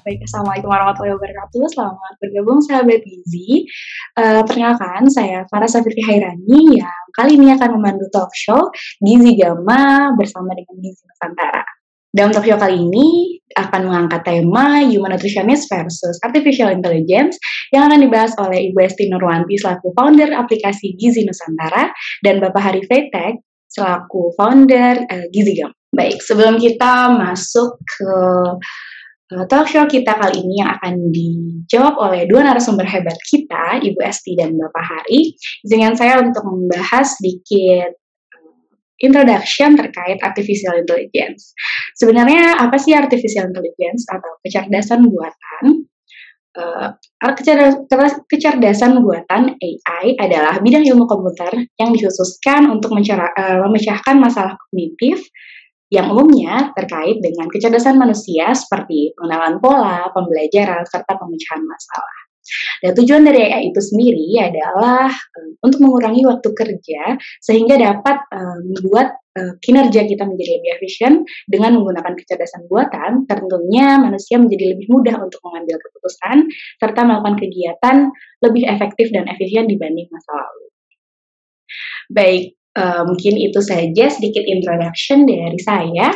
Baik, Assalamualaikum warahmatullahi wabarakatuh. Selamat bergabung sahabat Gizi. Perkenalkan, saya Farah Safitri Hairani yang kali ini akan memandu talk show Gizi Gama bersama dengan Gizi Nusantara. Dalam talk show kali ini akan mengangkat tema Human Nutritionist versus Artificial Intelligence yang akan dibahas oleh Ibu Esti Nurwanti selaku founder aplikasi Gizi Nusantara dan Bapak Hari Feitek selaku founder Gizi Gama. Baik, sebelum kita masuk ke talk show kita kali ini yang akan dijawab oleh dua narasumber hebat kita, Ibu Esti dan Bapak Hari, izinkan saya untuk membahas sedikit introduction terkait artificial intelligence. Sebenarnya apa sih artificial intelligence atau kecerdasan buatan? Kecerdasan buatan AI adalah bidang ilmu komputer yang dikhususkan untuk memecahkan masalah kognitif yang umumnya terkait dengan kecerdasan manusia seperti pengenalan pola, pembelajaran, serta pemecahan masalah. Dan tujuan dari AI itu sendiri adalah untuk mengurangi waktu kerja sehingga dapat membuat kinerja kita menjadi lebih efisien dengan menggunakan kecerdasan buatan. Tentunya manusia menjadi lebih mudah untuk mengambil keputusan serta melakukan kegiatan lebih efektif dan efisien dibanding masa lalu. Baik, mungkin itu saja sedikit introduction dari saya.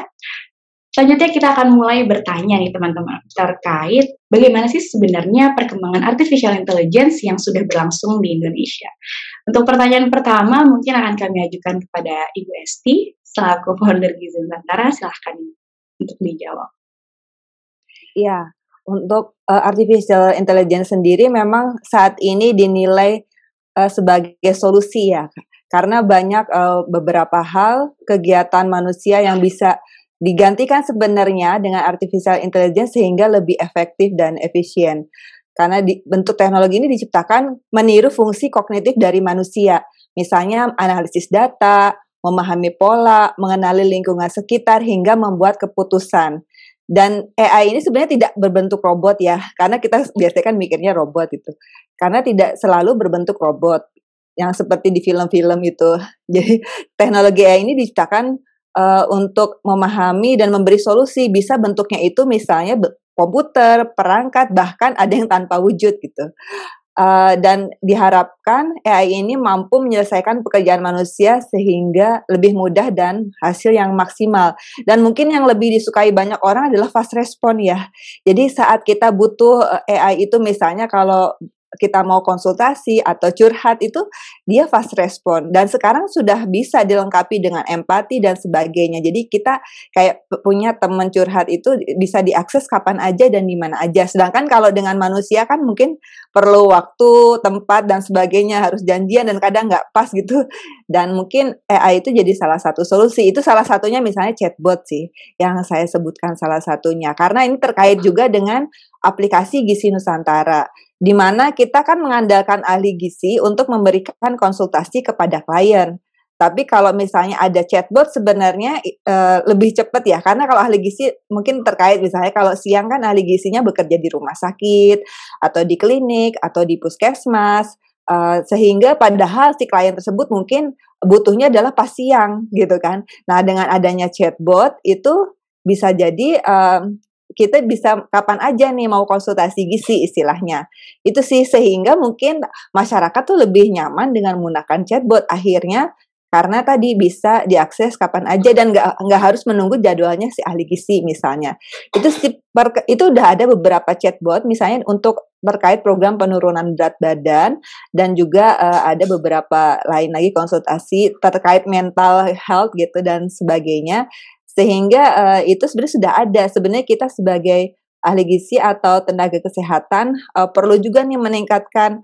Selanjutnya kita akan mulai bertanya nih teman-teman terkait bagaimana sih sebenarnya perkembangan artificial intelligence yang sudah berlangsung di Indonesia. Untuk pertanyaan pertama mungkin akan kami ajukan kepada Ibu Esti selaku founder Gizi Nusantara, silahkan untuk dijawab. Iya, untuk artificial intelligence sendiri memang saat ini dinilai sebagai solusi ya, karena banyak beberapa hal kegiatan manusia yang bisa digantikan sebenarnya dengan artificial intelligence sehingga lebih efektif dan efisien. Karena bentuk teknologi ini diciptakan meniru fungsi kognitif dari manusia, misalnya analisis data, memahami pola, mengenali lingkungan sekitar hingga membuat keputusan. Dan AI ini sebenarnya tidak berbentuk robot ya, karena kita biasanya kan mikirnya robot itu. Karena tidak selalu berbentuk robot yang seperti di film-film itu. Jadi teknologi AI ini diciptakan untuk memahami dan memberi solusi. Bisa bentuknya itu misalnya komputer, perangkat, bahkan ada yang tanpa wujud gitu. Dan diharapkan AI ini mampu menyelesaikan pekerjaan manusia sehingga lebih mudah dan hasil yang maksimal. Dan mungkin yang lebih disukai banyak orang adalah fast response ya. Jadi saat kita butuh AI itu misalnya kalau kita mau konsultasi atau curhat itu dia fast respon dan sekarang sudah bisa dilengkapi dengan empati dan sebagainya. Jadi kita kayak punya teman curhat itu bisa diakses kapan aja dan di mana aja. Sedangkan kalau dengan manusia kan mungkin perlu waktu, tempat dan sebagainya, harus janjian dan kadang nggak pas gitu. Dan mungkin AI itu jadi salah satu solusi. Itu salah satunya misalnya chatbot sih yang saya sebutkan salah satunya. Karena ini terkait juga dengan aplikasi Gizi Nusantara, di mana kita kan mengandalkan ahli gizi untuk memberikan konsultasi kepada klien. Tapi kalau misalnya ada chatbot sebenarnya lebih cepat ya, karena kalau ahli gizi mungkin terkait misalnya kalau siang kan ahli gizinya bekerja di rumah sakit, atau di klinik, atau di puskesmas, sehingga padahal si klien tersebut mungkin butuhnya adalah pas siang gitu kan. Nah dengan adanya chatbot itu bisa jadi kita bisa kapan aja nih mau konsultasi gizi istilahnya. Itu sih sehingga mungkin masyarakat tuh lebih nyaman dengan menggunakan chatbot akhirnya karena tadi bisa diakses kapan aja dan nggak harus menunggu jadwalnya si ahli gizi misalnya. Itu udah ada beberapa chatbot misalnya untuk terkait program penurunan berat badan dan juga ada beberapa lain lagi konsultasi terkait mental health gitu dan sebagainya. Sehingga itu sebenarnya sudah ada. Sebenarnya kita sebagai ahli gizi atau tenaga kesehatan perlu juga nih meningkatkan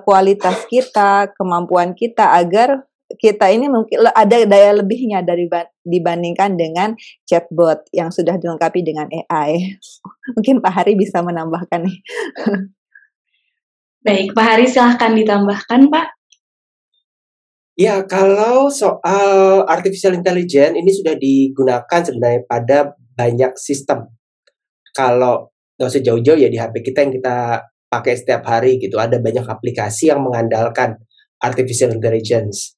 kualitas kita, kemampuan kita agar kita ini mungkin ada daya lebihnya dibandingkan dengan chatbot yang sudah dilengkapi dengan AI. Mungkin Pak Hari bisa menambahkan nih. Baik, Pak Hari silahkan ditambahkan Pak. Ya, kalau soal artificial intelligence ini sudah digunakan sebenarnya pada banyak sistem. Kalau nggak usah jauh-jauh ya di HP kita yang kita pakai setiap hari gitu, ada banyak aplikasi yang mengandalkan artificial intelligence.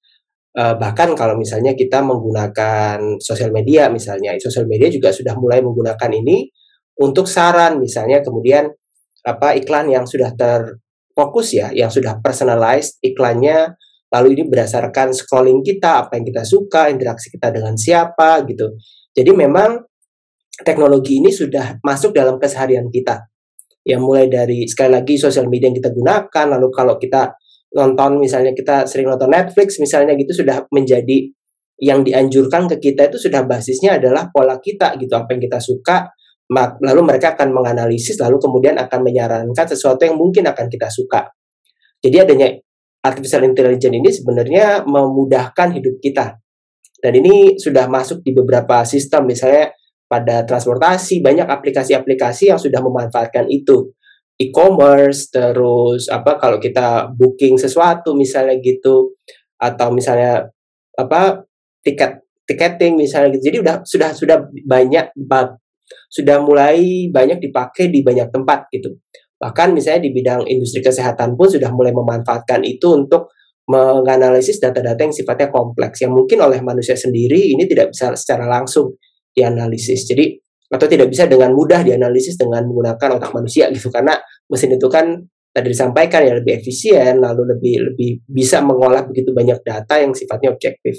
Bahkan kalau misalnya kita menggunakan sosial media misalnya, sosial media juga sudah mulai menggunakan ini untuk saran misalnya, kemudian iklan yang sudah terfokus ya, yang sudah personalized iklannya, lalu ini berdasarkan scrolling kita, apa yang kita suka, interaksi kita dengan siapa gitu. Jadi memang teknologi ini sudah masuk dalam keseharian kita. Yang mulai dari sekali lagi sosial media yang kita gunakan, lalu kalau kita nonton misalnya kita sering nonton Netflix misalnya gitu, sudah menjadi yang dianjurkan ke kita itu sudah basisnya adalah pola kita gitu, apa yang kita suka, lalu mereka akan menganalisis lalu kemudian akan menyarankan sesuatu yang mungkin akan kita suka. Jadi adanya artificial intelligence ini sebenarnya memudahkan hidup kita. Dan ini sudah masuk di beberapa sistem, misalnya pada transportasi, banyak aplikasi-aplikasi yang sudah memanfaatkan itu. E-commerce, terus kalau kita booking sesuatu misalnya gitu, atau misalnya tiketing misalnya gitu. Jadi sudah banyak, sudah mulai banyak dipakai di banyak tempat gitu. Bahkan misalnya di bidang industri kesehatan pun sudah mulai memanfaatkan itu untuk menganalisis data-data yang sifatnya kompleks, yang mungkin oleh manusia sendiri ini tidak bisa secara langsung dianalisis. Jadi atau tidak bisa dengan mudah dianalisis dengan menggunakan otak manusia gitu, karena mesin itu kan tadi disampaikan ya lebih efisien, lalu lebih bisa mengolah begitu banyak data yang sifatnya objektif.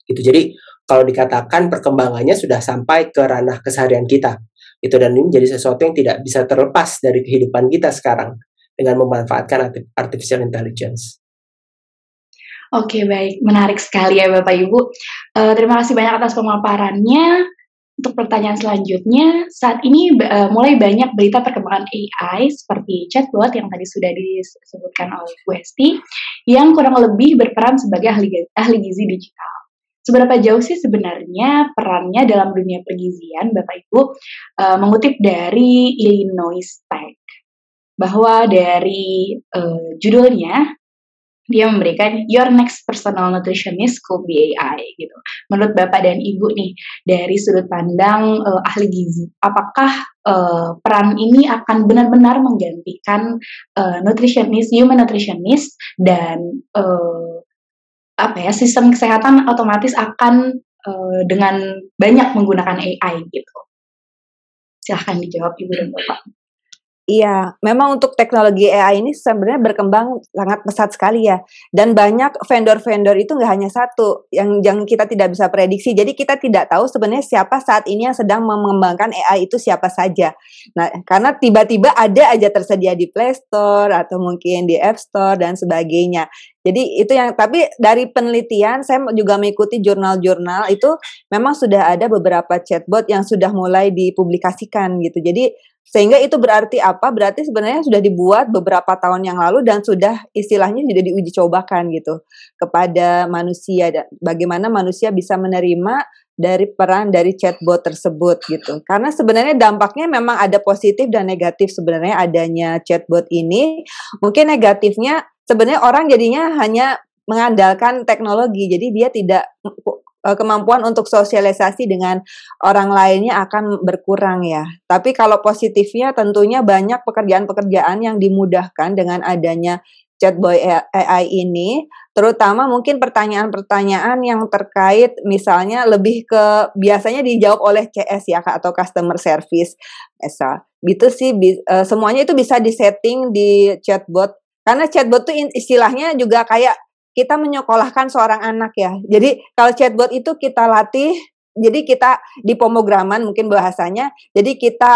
Gitu. Jadi kalau dikatakan perkembangannya sudah sampai ke ranah keseharian kita. Itu, dan ini menjadi sesuatu yang tidak bisa terlepas dari kehidupan kita sekarang dengan memanfaatkan artificial intelligence. Oke, baik. Menarik sekali ya Bapak Ibu. Terima kasih banyak atas pemaparannya. Untuk pertanyaan selanjutnya, saat ini mulai banyak berita perkembangan AI seperti chatbot yang tadi sudah disebutkan oleh Bu Hesti, yang kurang lebih berperan sebagai ahli gizi digital. Seberapa jauh sih sebenarnya perannya dalam dunia pergizian, Bapak Ibu? Mengutip dari Illinois Tech, bahwa dari judulnya, dia memberikan your next personal nutritionist could be AI gitu. Menurut Bapak dan Ibu nih, dari sudut pandang ahli gizi, apakah peran ini akan benar-benar menggantikan human nutritionist, dan sistem kesehatan otomatis akan dengan banyak menggunakan AI gitu? Silahkan dijawab Ibu dan Bapak. Iya, memang untuk teknologi AI ini sebenarnya berkembang sangat pesat sekali ya. Dan banyak vendor-vendor itu nggak hanya satu, yang kita tidak bisa prediksi. Jadi kita tidak tahu sebenarnya siapa saat ini yang sedang mengembangkan AI itu siapa saja. Nah, karena tiba-tiba ada aja tersedia di Play Store atau mungkin di App Store dan sebagainya. Jadi itu tapi dari penelitian saya juga mengikuti jurnal-jurnal itu memang sudah ada beberapa chatbot yang sudah mulai dipublikasikan gitu. Jadi sehingga itu berarti apa? Berarti sebenarnya sudah dibuat beberapa tahun yang lalu dan sudah istilahnya sudah diuji cobakan gitu kepada manusia, dan bagaimana manusia bisa menerima dari peran dari chatbot tersebut gitu. Karena sebenarnya dampaknya memang ada positif dan negatif sebenarnya adanya chatbot ini. Mungkin negatifnya sebenarnya orang jadinya hanya mengandalkan teknologi, jadi dia tidak kemampuan untuk sosialisasi dengan orang lainnya akan berkurang ya. Tapi kalau positifnya tentunya banyak pekerjaan-pekerjaan yang dimudahkan dengan adanya chatbot AI ini, terutama mungkin pertanyaan-pertanyaan yang terkait misalnya lebih ke biasanya dijawab oleh CS ya Kak, atau customer service. Gitu sih, semuanya itu bisa disetting di chatbot. Karena chatbot itu istilahnya juga kayak kita menyekolahkan seorang anak ya. Jadi kalau chatbot itu kita latih, jadi kita di pemrograman mungkin bahasanya, jadi kita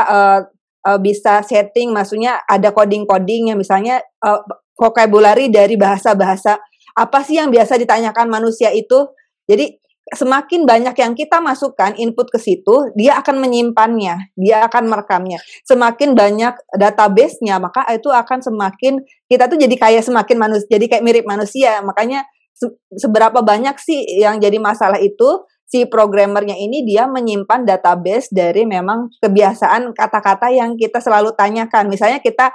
bisa setting, maksudnya ada coding-coding yang misalnya vocabulary dari bahasa-bahasa apa sih yang biasa ditanyakan manusia itu. Jadi semakin banyak yang kita masukkan input ke situ, dia akan menyimpannya, dia akan merekamnya. Semakin banyak database-nya, maka itu akan semakin kita tuh jadi kayak semakin manusia, jadi kayak mirip manusia. Makanya seberapa banyak sih yang jadi masalah itu si programmernya ini dia menyimpan database dari memang kebiasaan kata-kata yang kita selalu tanyakan. Misalnya kita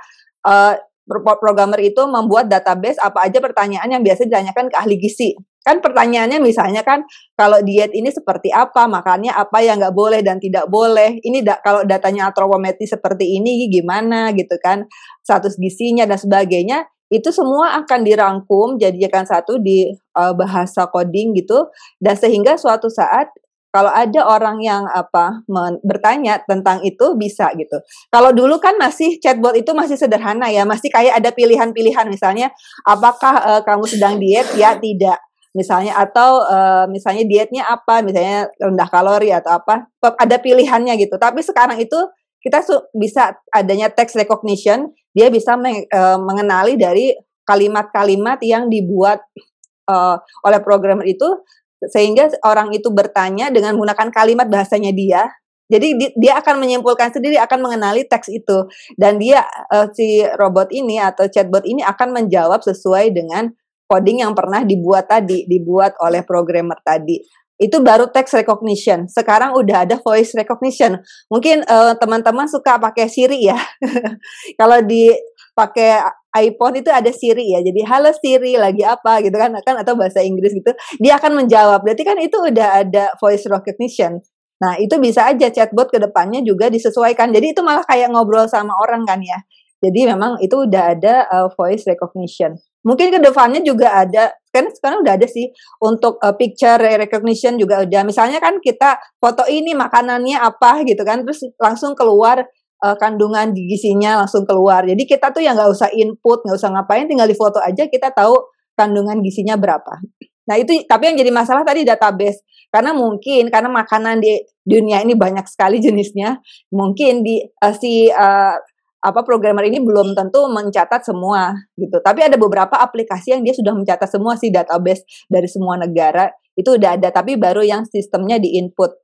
programmer itu membuat database apa aja pertanyaan yang biasa ditanyakan ke ahli gizi. Kan pertanyaannya misalnya kan kalau diet ini seperti apa, makannya apa yang nggak boleh dan tidak boleh. Ini kalau datanya antropometri seperti ini gimana gitu kan, status gizinya dan sebagainya. Itu semua akan dirangkum jadikan satu di bahasa coding gitu, dan sehingga suatu saat Kalau ada orang yang bertanya tentang itu bisa gitu. Kalau dulu kan masih chatbot itu masih sederhana ya, masih kayak ada pilihan-pilihan misalnya apakah kamu sedang diet ya tidak misalnya atau misalnya dietnya apa misalnya rendah kalori atau apa ada pilihannya gitu. Tapi sekarang itu kita bisa adanya text recognition, dia bisa mengenali dari kalimat-kalimat yang dibuat oleh programmer itu sehingga orang itu bertanya dengan menggunakan kalimat bahasanya dia. Jadi dia akan menyimpulkan sendiri, akan mengenali teks itu. Dan dia, si robot ini atau chatbot ini akan menjawab sesuai dengan coding yang pernah dibuat oleh programmer tadi. Itu baru text recognition. Sekarang udah ada voice recognition. Mungkin teman-teman suka pakai Siri ya. Kalau pakai iPhone itu ada Siri ya, jadi halo Siri lagi apa gitu kan atau bahasa Inggris gitu, dia akan menjawab. Berarti kan itu udah ada voice recognition. Nah itu bisa aja chatbot kedepannya juga disesuaikan. Jadi itu malah kayak ngobrol sama orang kan ya. Jadi memang itu udah ada voice recognition. Mungkin kedepannya juga ada, kan sekarang udah ada sih untuk picture recognition juga udah. Misalnya kan kita foto ini makanannya apa gitu kan, terus langsung keluar kandungan gizinya langsung keluar. Jadi kita tuh yang nggak usah input, nggak usah ngapain, tinggal di foto aja kita tahu kandungan gizinya berapa. Nah itu, tapi yang jadi masalah tadi database. Karena karena makanan di dunia ini banyak sekali jenisnya, mungkin programmer ini belum tentu mencatat semua gitu. Tapi ada beberapa aplikasi yang dia sudah mencatat semua sih database dari semua negara. Itu udah ada, tapi baru yang sistemnya di input.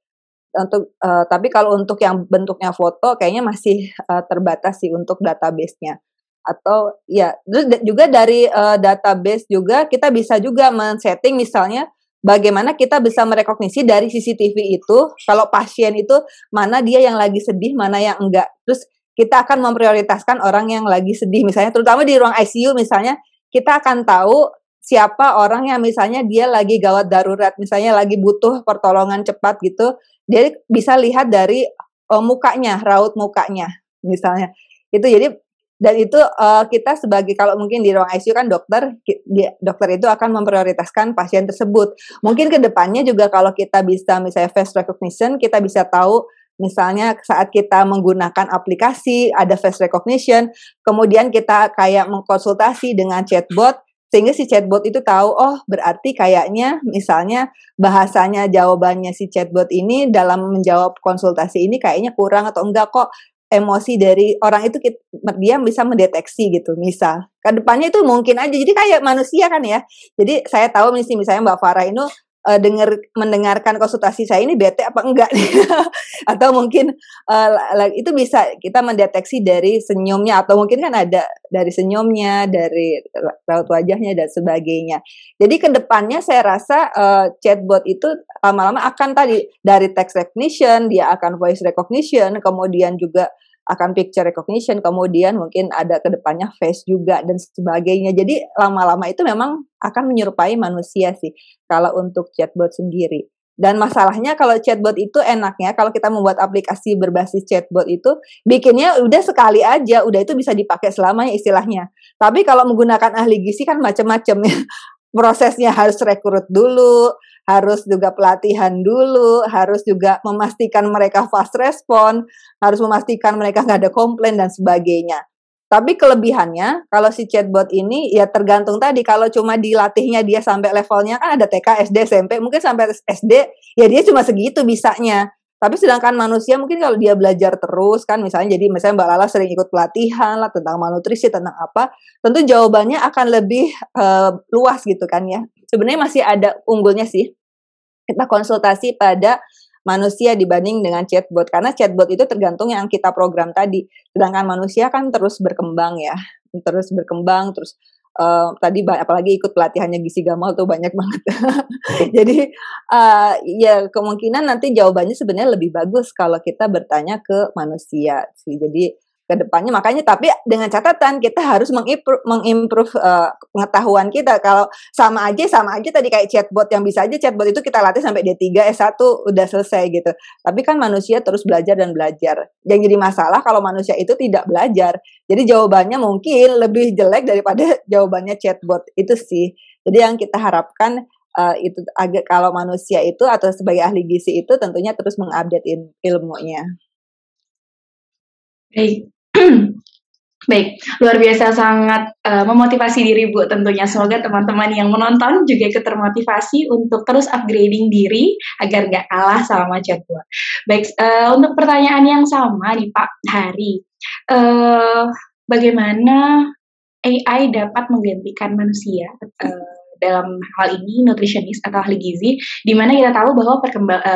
Tapi kalau untuk yang bentuknya foto kayaknya masih terbatas sih untuk database-nya. Atau ya juga dari database juga kita bisa juga men-setting misalnya bagaimana kita bisa merekognisi dari CCTV itu kalau pasien itu mana dia yang lagi sedih, mana yang enggak. Terus kita akan memprioritaskan orang yang lagi sedih misalnya, terutama di ruang ICU misalnya, kita akan tahu siapa orang yang misalnya dia lagi gawat darurat, misalnya lagi butuh pertolongan cepat gitu, dia bisa lihat dari mukanya, raut mukanya misalnya. Itu jadi dan itu kita sebagai kalau mungkin di ruang ICU kan dokter itu akan memprioritaskan pasien tersebut. Mungkin ke depannya juga kalau kita bisa misalnya face recognition, kita bisa tahu misalnya saat kita menggunakan aplikasi ada face recognition, kemudian kita kayak mengkonsultasi dengan chatbot sehingga si chatbot itu tahu, oh berarti kayaknya misalnya bahasanya jawabannya si chatbot ini dalam menjawab konsultasi ini kayaknya kurang atau enggak kok emosi dari orang itu dia bisa mendeteksi gitu. Misal kedepannya itu mungkin aja jadi kayak manusia kan ya. Jadi saya tahu misalnya Mbak Farah itu mendengarkan konsultasi saya ini bete apa enggak atau mungkin itu bisa kita mendeteksi dari senyumnya atau mungkin kan ada dari senyumnya, dari raut wajahnya dan sebagainya. Jadi kedepannya saya rasa chatbot itu lama-lama akan dari text recognition dia akan voice recognition, kemudian juga akan picture recognition, kemudian mungkin ada kedepannya face juga dan sebagainya. Jadi lama-lama itu memang akan menyerupai manusia sih kalau untuk chatbot sendiri. Dan masalahnya kalau chatbot itu enaknya kalau kita membuat aplikasi berbasis chatbot itu bikinnya udah sekali aja, udah itu bisa dipakai selamanya istilahnya. Tapi kalau menggunakan ahli gizi kan macam-macam ya. Prosesnya harus rekrut dulu, harus juga pelatihan dulu, harus juga memastikan mereka fast respon, harus memastikan mereka nggak ada komplain dan sebagainya. Tapi kelebihannya, kalau si chatbot ini ya tergantung tadi, kalau cuma dilatihnya dia sampai levelnya kan ada TK, SD, SMP, mungkin sampai SD, ya dia cuma segitu bisanya. Tapi sedangkan manusia mungkin kalau dia belajar terus kan, misalnya Mbak Lala sering ikut pelatihan lah tentang malnutrisi, tentang apa, tentu jawabannya akan lebih luas gitu kan ya. Sebenarnya masih ada unggulnya sih, kita konsultasi pada manusia dibanding dengan chatbot, karena chatbot itu tergantung yang kita program tadi, sedangkan manusia kan terus berkembang ya, terus tadi apalagi ikut pelatihannya Gizi Gamal tuh banyak banget. Jadi ya kemungkinan nanti jawabannya sebenarnya lebih bagus kalau kita bertanya ke manusia sih. Jadi kedepannya makanya tapi dengan catatan kita harus mengimprove pengetahuan kita. Kalau sama aja tadi kayak chatbot yang bisa aja chatbot itu kita latih sampai D3 S1 udah selesai gitu. Tapi kan manusia terus belajar dan belajar. Yang jadi masalah kalau manusia itu tidak belajar. Jadi jawabannya mungkin lebih jelek daripada jawabannya chatbot itu sih. Jadi yang kita harapkan itu agak kalau manusia itu atau sebagai ahli gizi itu tentunya terus mengupdate ilmunya. Baik. Baik, luar biasa sangat memotivasi diri Bu tentunya. Semoga teman-teman yang menonton juga ikut termotivasi untuk terus upgrading diri agar nggak kalah sama chatbot. Baik, untuk pertanyaan yang sama nih Pak Hari, bagaimana AI dapat menggantikan manusia dalam hal ini nutritionist atau ahli gizi, di mana kita tahu bahwa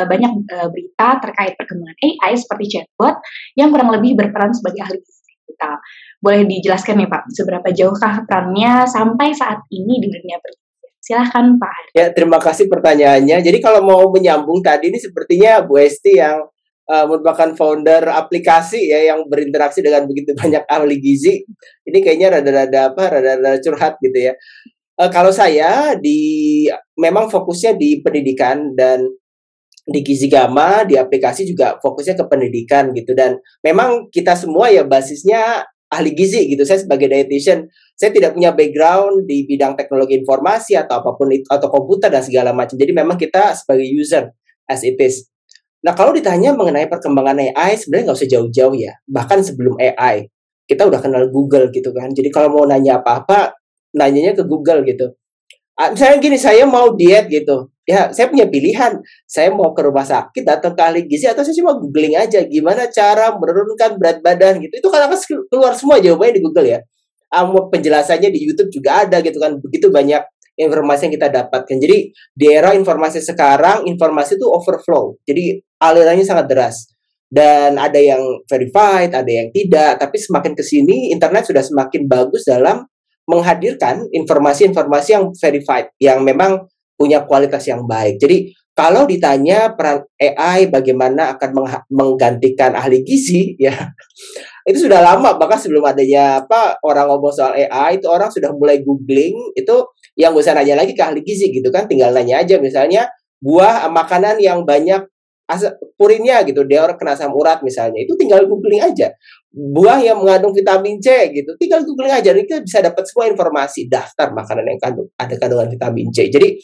banyak berita terkait perkembangan AI seperti chatbot yang kurang lebih berperan sebagai ahli gizi digital. Boleh dijelaskan nih Pak, seberapa jauhkah perannya sampai saat ini di dunia pergizi? Silahkan Pak Hari. Ya, terima kasih pertanyaannya. Jadi kalau mau menyambung tadi ini sepertinya Bu Esti yang merupakan founder aplikasi ya yang berinteraksi dengan begitu banyak ahli gizi. Ini kayaknya rada-rada curhat gitu ya. Kalau saya memang fokusnya di pendidikan dan di Gizi Gama, di aplikasi juga fokusnya ke pendidikan gitu, dan memang kita semua ya basisnya ahli gizi gitu. Saya sebagai dietitian, saya tidak punya background di bidang teknologi informasi atau apapun itu, atau komputer dan segala macam. Jadi memang kita sebagai user as it is. Nah, kalau ditanya mengenai perkembangan AI, sebenarnya nggak usah jauh-jauh ya. Bahkan sebelum AI, kita udah kenal Google gitu kan. Jadi kalau mau nanya apa-apa, nanyanya ke Google gitu. Misalnya gini, saya mau diet gitu. Ya, saya punya pilihan. Saya mau ke rumah sakit, datang ke ahli gizi, atau saya cuma googling aja gimana cara menurunkan berat badan gitu. Itu kan akan keluar semua jawabannya di Google ya. Penjelasannya di YouTube juga ada gitu kan. Begitu banyak informasi yang kita dapatkan. Jadi di era informasi sekarang, informasi itu overflow. Jadi alirannya sangat deras. Dan ada yang verified, ada yang tidak. Tapi semakin ke sini, internet sudah semakin bagus dalam menghadirkan informasi-informasi yang verified, yang memang punya kualitas yang baik. Jadi kalau ditanya peran AI bagaimana akan menggantikan ahli gizi, ya itu sudah lama. Bahkan sebelum adanya orang ngomong soal AI, itu orang sudah mulai googling. Itu yang gak usah nanya lagi ke ahli gizi gitu kan, tinggal nanya aja misalnya buah makanan yang banyak purinnya gitu, dia orang kena asam urat misalnya, itu tinggal googling aja. Buah yang mengandung vitamin C gitu, tinggal googling aja, jadi kita bisa dapat semua informasi, daftar makanan yang ada kandungan vitamin C. Jadi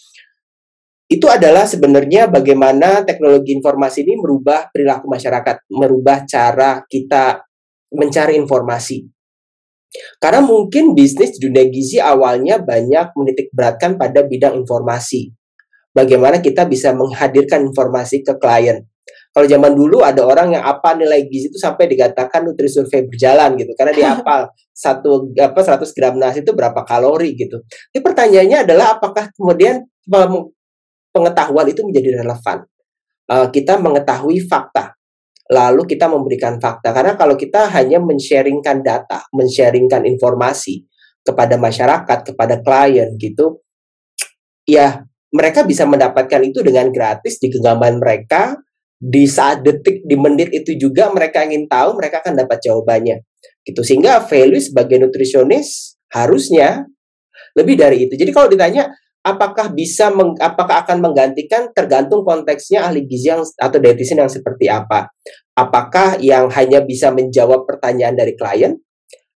itu adalah sebenarnya bagaimana teknologi informasi ini merubah perilaku masyarakat, merubah cara kita mencari informasi. Karena mungkin bisnis di dunia gizi awalnya banyak menitik beratkan pada bidang informasi. Bagaimana kita bisa menghadirkan informasi ke klien. Kalau zaman dulu ada orang yang apa nilai gizi itu sampai dikatakan Nutrisurvey berjalan gitu, karena dia hafal 100 gram nasi itu berapa kalori gitu. Tapi pertanyaannya adalah apakah kemudian pengetahuan itu menjadi relevan? Kita mengetahui fakta, lalu kita memberikan fakta. Karena kalau kita hanya men-sharingkan data, men-sharingkan informasi kepada masyarakat, kepada klien gitu, ya mereka bisa mendapatkan itu dengan gratis di genggaman mereka, di saat detik, di menit itu juga mereka ingin tahu, mereka akan dapat jawabannya. Gitu. Sehingga value sebagai nutrisionis harusnya lebih dari itu. Jadi kalau ditanya apakah akan menggantikan, tergantung konteksnya ahli gizi atau dietitian yang seperti apa. Apakah yang hanya bisa menjawab pertanyaan dari klien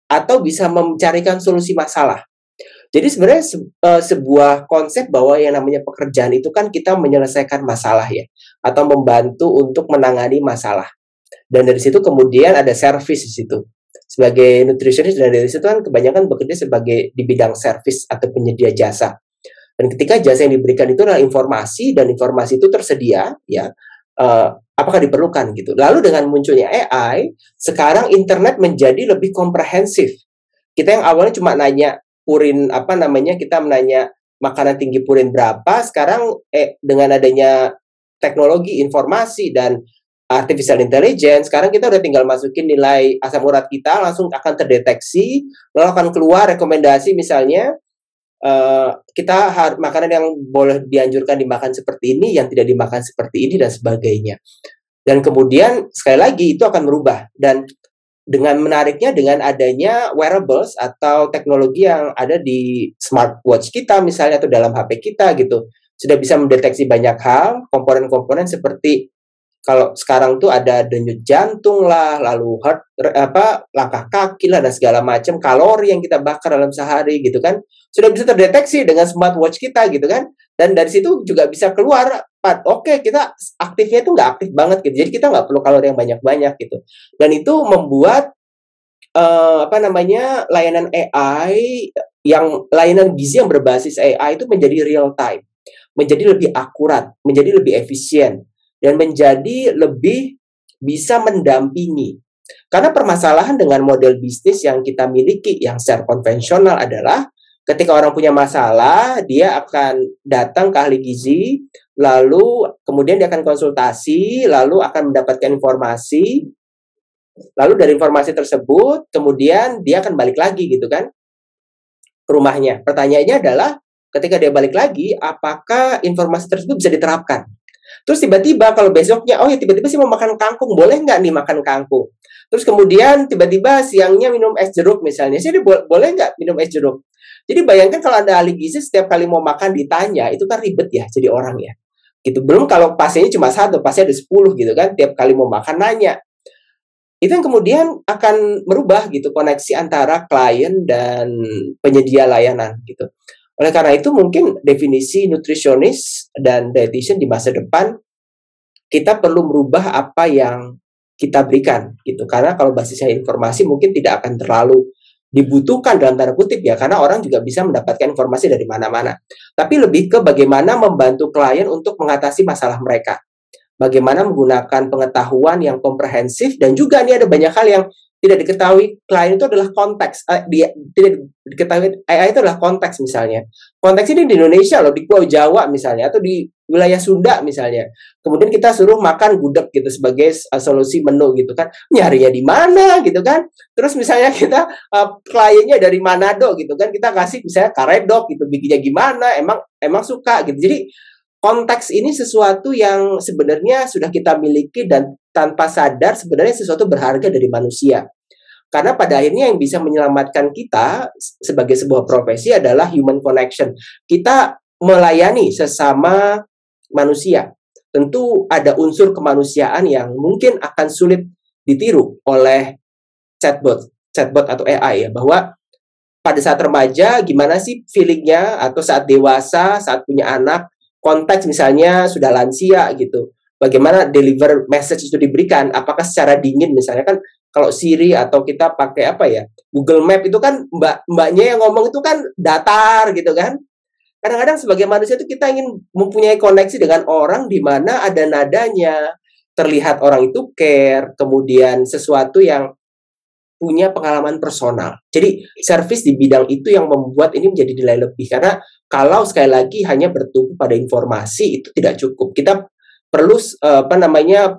atau bisa mencarikan solusi masalah. Jadi sebenarnya sebuah konsep bahwa yang namanya pekerjaan itu kan kita menyelesaikan masalah ya, atau membantu untuk menangani masalah. Dan dari situ kemudian ada service di situ. Sebagai nutritionist dan dari situ kan kebanyakan bekerja sebagai di bidang service atau penyedia jasa. Dan ketika jasa yang diberikan itu adalah informasi dan informasi itu tersedia, ya apakah diperlukan gitu. Lalu dengan munculnya AI, sekarang internet menjadi lebih komprehensif. Kita yang awalnya cuma nanya purin kita menanya makanan tinggi purin berapa, sekarang dengan adanya teknologi informasi dan artificial intelligence, sekarang kita udah tinggal masukin nilai asam urat kita, langsung akan terdeteksi, lalu akan keluar rekomendasi misalnya makanan yang boleh dianjurkan dimakan seperti ini, yang tidak dimakan seperti ini dan sebagainya. Dan kemudian sekali lagi itu akan berubah, dan dengan menariknya dengan adanya wearables atau teknologi yang ada di smartwatch kita misalnya atau dalam HP kita gitu, sudah bisa mendeteksi banyak hal, komponen-komponen seperti Kalau sekarang tuh ada denyut jantung lah, lalu langkah kaki lah dan segala macam kalori yang kita bakar dalam sehari gitu kan. Sudah bisa terdeteksi dengan smartwatch kita gitu kan. Dan dari situ juga bisa keluar, oke kita aktifnya itu nggak aktif banget gitu. Jadi kita nggak perlu kalori yang banyak-banyak gitu. Dan itu membuat layanan AI layanan gizi yang berbasis AI itu menjadi real time, menjadi lebih akurat, menjadi lebih efisien, dan menjadi lebih bisa mendampingi. Karena permasalahan dengan model bisnis yang kita miliki yang secara konvensional adalah ketika orang punya masalah, dia akan datang ke ahli gizi, lalu kemudian dia akan konsultasi, lalu akan mendapatkan informasi, lalu dari informasi tersebut kemudian dia akan balik lagi gitu kan ke rumahnya. Pertanyaannya adalah ketika dia balik lagi, apakah informasi tersebut bisa diterapkan? Terus tiba-tiba kalau besoknya, oh ya tiba-tiba sih mau makan kangkung, boleh nggak nih makan kangkung? Terus kemudian tiba-tiba siangnya minum es jeruk misalnya, sih boleh nggak minum es jeruk? Jadi bayangkan kalau ada ahli gizi setiap kali mau makan ditanya, itu kan ribet ya jadi orang ya. Gitu. Belum kalau pasiennya cuma satu, pasien ada 10 gitu kan, tiap kali mau makan nanya. Itu yang kemudian akan merubah gitu koneksi antara klien dan penyedia layanan gitu. Oleh karena itu mungkin definisi nutrisionis dan dietitian di masa depan kita perlu merubah apa yang kita berikan gitu. Karena kalau basisnya informasi mungkin tidak akan terlalu dibutuhkan dalam tanda kutip ya, karena orang juga bisa mendapatkan informasi dari mana-mana. Tapi lebih ke bagaimana membantu klien untuk mengatasi masalah mereka. Bagaimana menggunakan pengetahuan yang komprehensif, dan juga ini ada banyak hal yang tidak diketahui klien itu adalah konteks. Tidak diketahui AI itu adalah konteks misalnya. Konteks ini di Indonesia loh, di Pulau Jawa misalnya, atau di wilayah Sunda misalnya. Kemudian kita suruh makan gudeg gitu sebagai solusi menu gitu kan. Nyarinya di mana gitu kan. Terus misalnya kita kliennya dari Manado gitu kan, kita kasih misalnya karedok gitu, bikinnya gimana, emang suka gitu. Jadi konteks ini sesuatu yang sebenarnya sudah kita miliki dan tanpa sadar sebenarnya sesuatu berharga dari manusia. Karena pada akhirnya yang bisa menyelamatkan kita sebagai sebuah profesi adalah human connection. Kita melayani sesama manusia. Tentu ada unsur kemanusiaan yang mungkin akan sulit ditiru oleh chatbot atau AI ya, bahwa pada saat remaja gimana sih feelingnya, atau saat dewasa, saat punya anak, konteks misalnya sudah lansia gitu, bagaimana deliver message itu diberikan, apakah secara dingin misalnya kan, kalau Siri atau kita pakai apa ya, Google Map itu kan mbaknya yang ngomong itu kan datar gitu kan. Kadang-kadang sebagai manusia itu kita ingin mempunyai koneksi dengan orang di mana ada nadanya, terlihat orang itu care, kemudian sesuatu yang punya pengalaman personal. Jadi service di bidang itu yang membuat ini menjadi nilai lebih. Karena kalau sekali lagi hanya bertumpu pada informasi itu tidak cukup. Kita perlu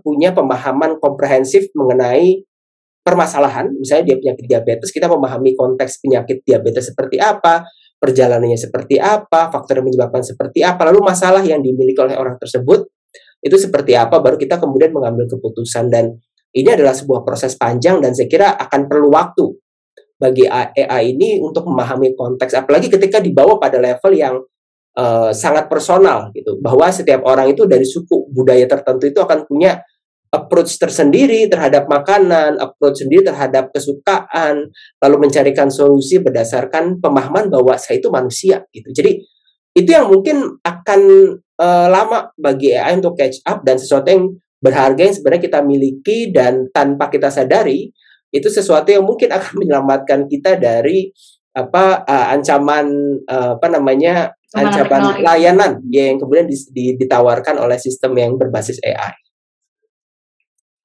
punya pemahaman komprehensif mengenai permasalahan. Misalnya dia penyakit diabetes, kita memahami konteks penyakit diabetes seperti apa, perjalanannya seperti apa, faktor yang menyebabkan seperti apa, lalu masalah yang dimiliki oleh orang tersebut itu seperti apa, baru kita kemudian mengambil keputusan. Dan ini adalah sebuah proses panjang dan saya kira akan perlu waktu bagi AI ini untuk memahami konteks, apalagi ketika dibawa pada level yang sangat personal gitu, bahwa setiap orang itu dari suku budaya tertentu itu akan punya approach tersendiri terhadap makanan, approach sendiri terhadap kesukaan, lalu mencarikan solusi berdasarkan pemahaman bahwa saya itu manusia gitu. Jadi itu yang mungkin akan lama bagi AI untuk catch up, dan sesuatu yang berharga yang sebenarnya kita miliki dan tanpa kita sadari itu sesuatu yang mungkin akan menyelamatkan kita dari ancaman ancaman layanan yang kemudian ditawarkan oleh sistem yang berbasis AI.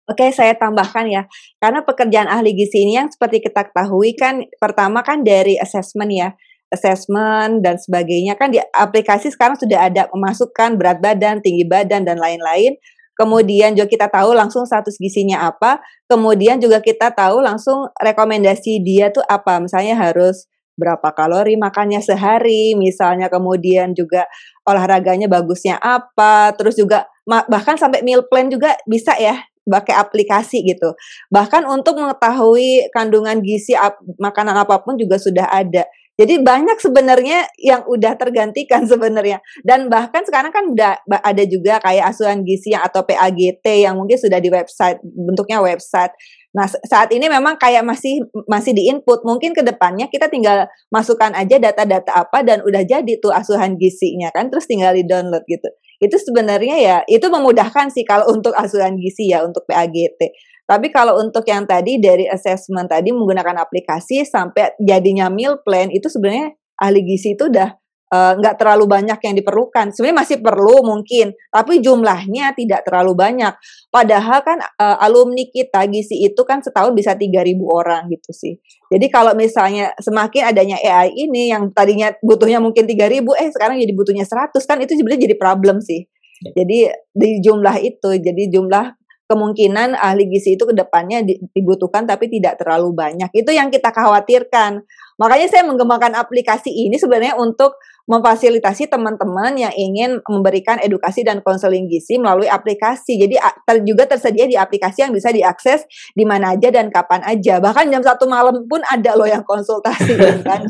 Oke, saya tambahkan ya, karena pekerjaan ahli gizi ini yang seperti kita ketahui kan, pertama kan dari assessment ya, assessment dan sebagainya kan di aplikasi sekarang sudah ada memasukkan berat badan, tinggi badan dan lain-lain. Kemudian juga kita tahu langsung status gizinya apa, kemudian juga kita tahu langsung rekomendasi dia tuh apa, misalnya harus berapa kalori makannya sehari, misalnya kemudian juga olahraganya bagusnya apa, terus juga bahkan sampai meal plan juga bisa ya, pakai aplikasi gitu. Bahkan untuk mengetahui kandungan gizi makanan apapun juga sudah ada. Jadi banyak sebenarnya yang udah tergantikan sebenarnya. Dan bahkan sekarang kan udah ada juga kayak asuhan gizi atau PAGT yang mungkin sudah di website, bentuknya website. Nah, saat ini memang kayak masih di input. Mungkin ke depannya kita tinggal masukkan aja data-data apa dan udah jadi tuh asuhan gizinya kan, terus tinggal di-download gitu. Itu sebenarnya ya, itu memudahkan sih kalau untuk asuhan gizi ya, untuk PAGT. Tapi kalau untuk yang tadi dari assessment tadi menggunakan aplikasi sampai jadinya meal plan itu sebenarnya ahli gizi itu udah nggak terlalu banyak yang diperlukan. Sebenarnya masih perlu mungkin, tapi jumlahnya tidak terlalu banyak. Padahal kan alumni kita gizi itu kan setahun bisa 3.000 orang gitu sih. Jadi kalau misalnya semakin adanya AI ini yang tadinya butuhnya mungkin 3.000, sekarang jadi butuhnya 100 kan itu sebenarnya jadi problem sih. Jadi di jumlah itu, jadi jumlah kemungkinan ahli gizi itu ke depannya dibutuhkan tapi tidak terlalu banyak. Itu yang kita khawatirkan. Makanya saya mengembangkan aplikasi ini sebenarnya untuk memfasilitasi teman-teman yang ingin memberikan edukasi dan konseling gizi melalui aplikasi. Jadi juga tersedia di aplikasi yang bisa diakses di mana aja dan kapan aja. Bahkan jam 1 malam pun ada loh yang konsultasi. Kan?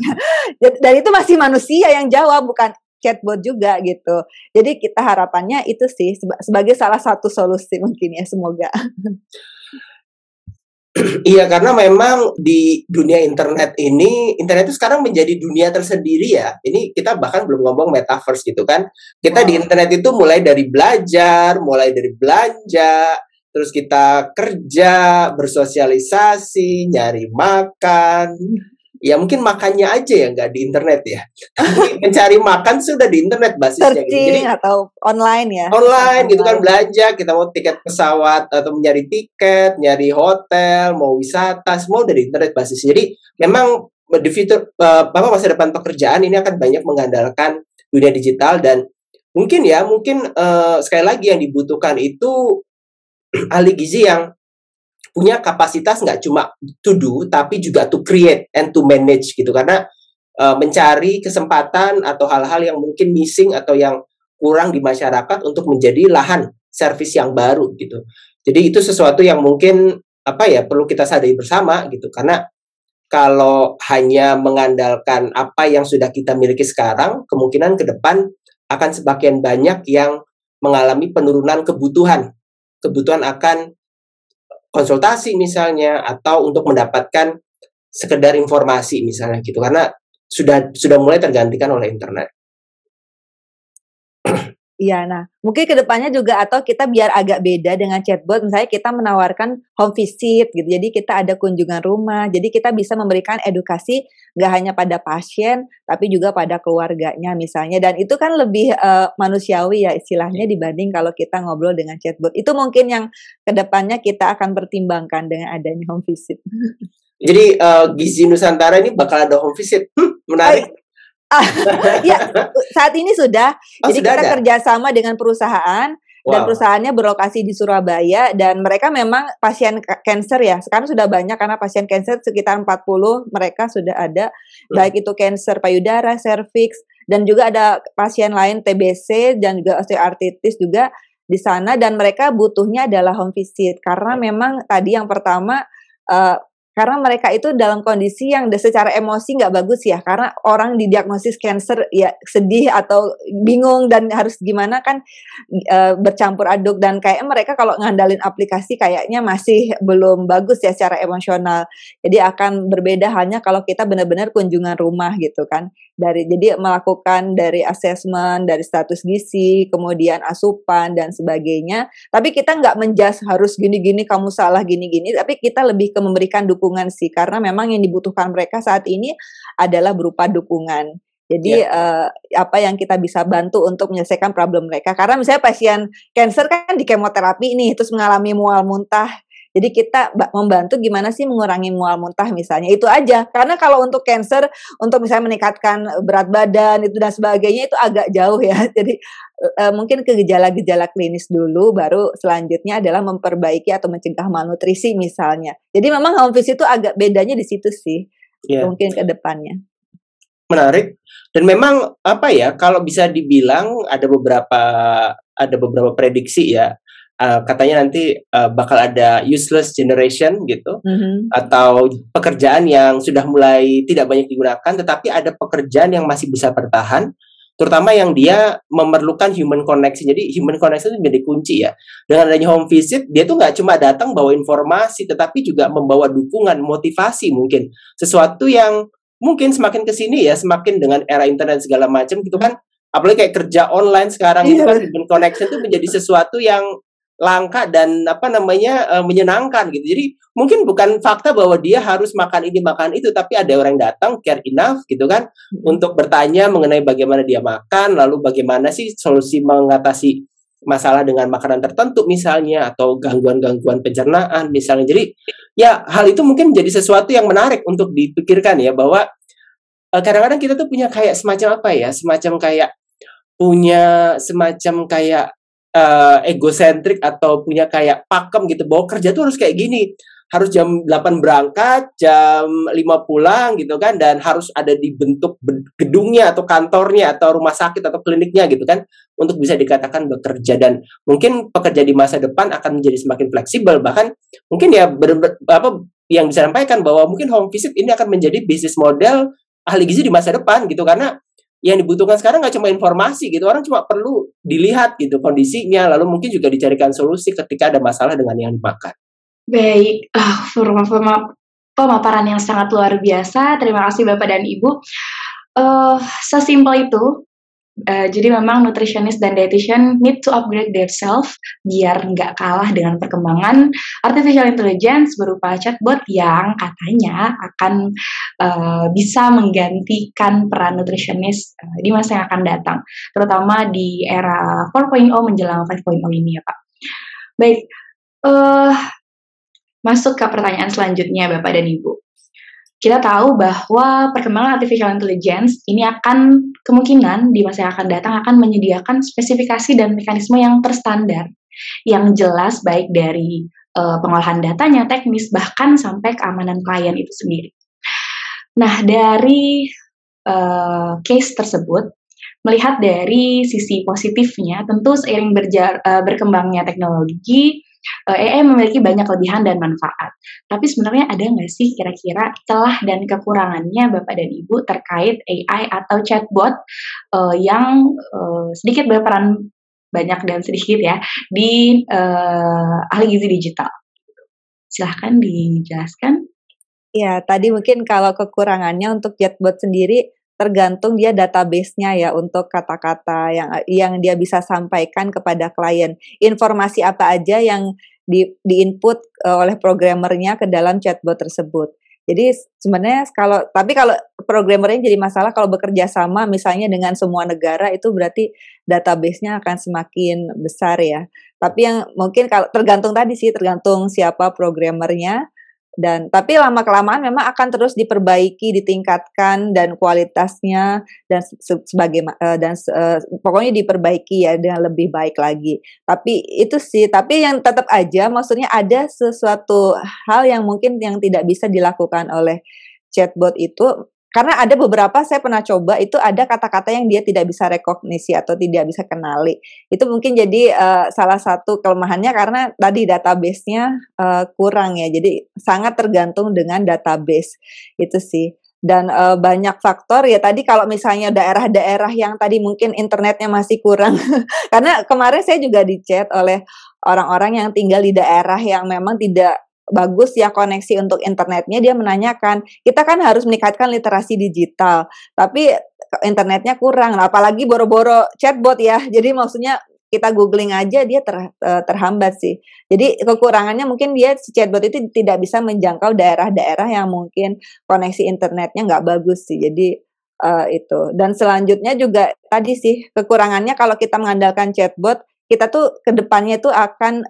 Dan itu masih manusia yang jawab, bukan chatbot juga gitu. Jadi kita harapannya itu sih sebagai salah satu solusi mungkin ya, semoga. Iya, karena memang di dunia internet itu sekarang menjadi dunia tersendiri ya. Ini kita bahkan belum ngomong metaverse gitu kan. Kita di internet itu mulai dari belajar, mulai dari belanja, terus kita kerja, bersosialisasi, nyari makan. Ya mungkin makannya aja ya nggak di internet ya. Tapi mencari makan sudah di internet basisnya. Searching gitu. Atau online ya. Online gitu kan, belanja, kita mau tiket pesawat atau nyari tiket, nyari hotel, mau wisata, semua dari internet basisnya. Jadi memang di fitur masa depan pekerjaan ini akan banyak mengandalkan dunia digital dan mungkin sekali lagi yang dibutuhkan itu ahli gizi yang punya kapasitas nggak cuma to do, tapi juga to create and to manage gitu. Karena mencari kesempatan atau hal-hal yang mungkin missing atau yang kurang di masyarakat untuk menjadi lahan servis yang baru gitu. Jadi itu sesuatu yang mungkin perlu kita sadari bersama gitu. Karena kalau hanya mengandalkan apa yang sudah kita miliki sekarang, kemungkinan ke depan akan semakin banyak yang mengalami penurunan kebutuhan. Kebutuhan akan konsultasi misalnya atau untuk mendapatkan sekedar informasi misalnya gitu, karena sudah mulai tergantikan oleh internet. Iya, nah mungkin kedepannya juga atau kita biar agak beda dengan chatbot, misalnya kita menawarkan home visit gitu, jadi kita ada kunjungan rumah, jadi kita bisa memberikan edukasi nggak hanya pada pasien, tapi juga pada keluarganya misalnya, dan itu kan lebih manusiawi ya istilahnya dibanding kalau kita ngobrol dengan chatbot. Itu mungkin yang kedepannya kita akan pertimbangkan dengan adanya home visit. Jadi Gizi Nusantara ini bakal ada home visit, menarik. Ya, saat ini sudah. Jadi kita kerjasama dengan perusahaan dan perusahaannya berlokasi di Surabaya dan mereka memang pasien kanker ya. Sekarang sudah banyak karena pasien kanker sekitar 40 mereka sudah ada, baik itu kanker payudara, serviks, dan juga ada pasien lain TBC dan juga osteoartritis juga di sana, dan mereka butuhnya adalah home visit karena memang tadi yang pertama karena mereka itu dalam kondisi yang secara emosi nggak bagus ya, karena orang didiagnosis kanker ya sedih atau bingung dan harus gimana kan bercampur aduk, dan kayak mereka kalau ngandalin aplikasi kayaknya masih belum bagus ya secara emosional. Jadi akan berbeda halnya kalau kita benar-benar kunjungan rumah gitu kan. Jadi melakukan dari asesmen, dari status gizi, kemudian asupan dan sebagainya. Tapi kita nggak menjudge harus gini-gini, kamu salah gini-gini, tapi kita lebih ke memberikan dukungan sih, karena memang yang dibutuhkan mereka saat ini adalah berupa dukungan. Jadi apa yang kita bisa bantu untuk menyelesaikan problem mereka. Karena misalnya pasien kanker kan di kemoterapi nih, terus mengalami mual muntah. Jadi kita membantu gimana sih mengurangi mual muntah misalnya, itu aja. Karena kalau untuk kanker, untuk misalnya meningkatkan berat badan itu dan sebagainya itu agak jauh ya. Jadi mungkin ke gejala-gejala klinis dulu, baru selanjutnya adalah memperbaiki atau mencegah malnutrisi misalnya. Jadi memang home visit itu agak bedanya di situ sih, mungkin ke depannya. Menarik. Dan memang kalau bisa dibilang ada beberapa prediksi ya. katanya nanti bakal ada useless generation gitu, atau pekerjaan yang sudah mulai tidak banyak digunakan, tetapi ada pekerjaan yang masih bisa bertahan, terutama yang dia memerlukan human connection. Jadi human connection itu menjadi kunci ya. Dengan adanya home visit, dia tuh nggak cuma datang bawa informasi, tetapi juga membawa dukungan, motivasi mungkin. Sesuatu yang mungkin semakin kesini ya, semakin dengan era internet segala macam gitu kan, apalagi kayak kerja online sekarang itu kan, human connection itu menjadi sesuatu yang langka dan menyenangkan gitu. Jadi mungkin bukan fakta bahwa dia harus makan ini makan itu, tapi ada orang yang datang care enough gitu kan, untuk bertanya mengenai bagaimana dia makan, lalu bagaimana sih solusi mengatasi masalah dengan makanan tertentu misalnya, atau gangguan-gangguan pencernaan misalnya. Jadi ya hal itu mungkin jadi sesuatu yang menarik untuk dipikirkan ya, bahwa kadang-kadang kita tuh punya kayak semacam egosentrik, atau punya kayak pakem gitu, bahwa kerja tuh harus kayak gini, harus jam 8 berangkat, jam 5 pulang gitu kan, dan harus ada di bentuk gedungnya atau kantornya atau rumah sakit atau kliniknya gitu kan, untuk bisa dikatakan bekerja. Dan mungkin pekerja di masa depan akan menjadi semakin fleksibel, bahkan mungkin ya yang bisa sampaikan bahwa mungkin home visit ini akan menjadi bisnis model ahli gizi di masa depan gitu, karena yang dibutuhkan sekarang nggak cuma informasi gitu, orang cuma perlu dilihat gitu kondisinya, lalu mungkin juga dicarikan solusi ketika ada masalah dengan yang dimakan. Baik, pemaparan yang sangat luar biasa. Terima kasih Bapak dan Ibu. Sesimpel itu. Jadi memang nutritionist dan dietitian need to upgrade themselves biar nggak kalah dengan perkembangan artificial intelligence berupa chatbot yang katanya akan bisa menggantikan peran nutritionist di masa yang akan datang, terutama di era 4.0 menjelang 5.0 ini ya Pak. Baik, masuk ke pertanyaan selanjutnya Bapak dan Ibu. Kita tahu bahwa perkembangan artificial intelligence ini akan kemungkinan di masa yang akan datang akan menyediakan spesifikasi dan mekanisme yang terstandar, yang jelas baik dari pengolahan datanya, teknis, bahkan sampai keamanan klien itu sendiri. Nah, dari case tersebut, melihat dari sisi positifnya, tentu seiring berkembangnya teknologi, AI memiliki banyak kelebihan dan manfaat. Tapi sebenarnya ada nggak sih kira-kira celah dan kekurangannya Bapak dan Ibu terkait AI atau chatbot yang sedikit berperan banyak dan sedikit ya di ahli gizi digital? Silahkan dijelaskan. Ya, tadi mungkin kalau kekurangannya untuk chatbot sendiri tergantung dia database-nya ya, untuk kata-kata yang dia bisa sampaikan kepada klien. Informasi apa aja yang di-input oleh programmernya ke dalam chatbot tersebut. Jadi sebenarnya kalau programmernya jadi masalah kalau bekerja sama misalnya dengan semua negara, itu berarti database-nya akan semakin besar ya. Tapi yang mungkin kalau tergantung siapa programmernya. Tapi lama-kelamaan memang akan terus diperbaiki, ditingkatkan, dan kualitasnya pokoknya diperbaiki ya dengan lebih baik lagi. Tapi yang tetap aja, maksudnya ada sesuatu hal yang mungkin yang tidak bisa dilakukan oleh chatbot itu, karena ada beberapa saya pernah coba, itu ada kata-kata yang dia tidak bisa rekognisi atau tidak bisa kenali. Itu mungkin jadi salah satu kelemahannya, karena tadi database-nya kurang ya. Jadi sangat tergantung dengan database itu sih. Dan banyak faktor ya, tadi kalau misalnya daerah-daerah yang tadi mungkin internetnya masih kurang. Karena kemarin saya juga di-chat oleh orang-orang yang tinggal di daerah yang memang tidak bagus ya koneksi untuk internetnya. Dia menanyakan, kita kan harus meningkatkan literasi digital, tapi internetnya kurang. Nah, apalagi boro-boro chatbot ya. Jadi maksudnya kita googling aja dia terhambat sih. Jadi kekurangannya mungkin si chatbot itu tidak bisa menjangkau daerah-daerah yang mungkin koneksi internetnya nggak bagus sih. Jadi itu. Dan selanjutnya juga tadi sih kekurangannya kalau kita mengandalkan chatbot, kita tuh kedepannya tuh akan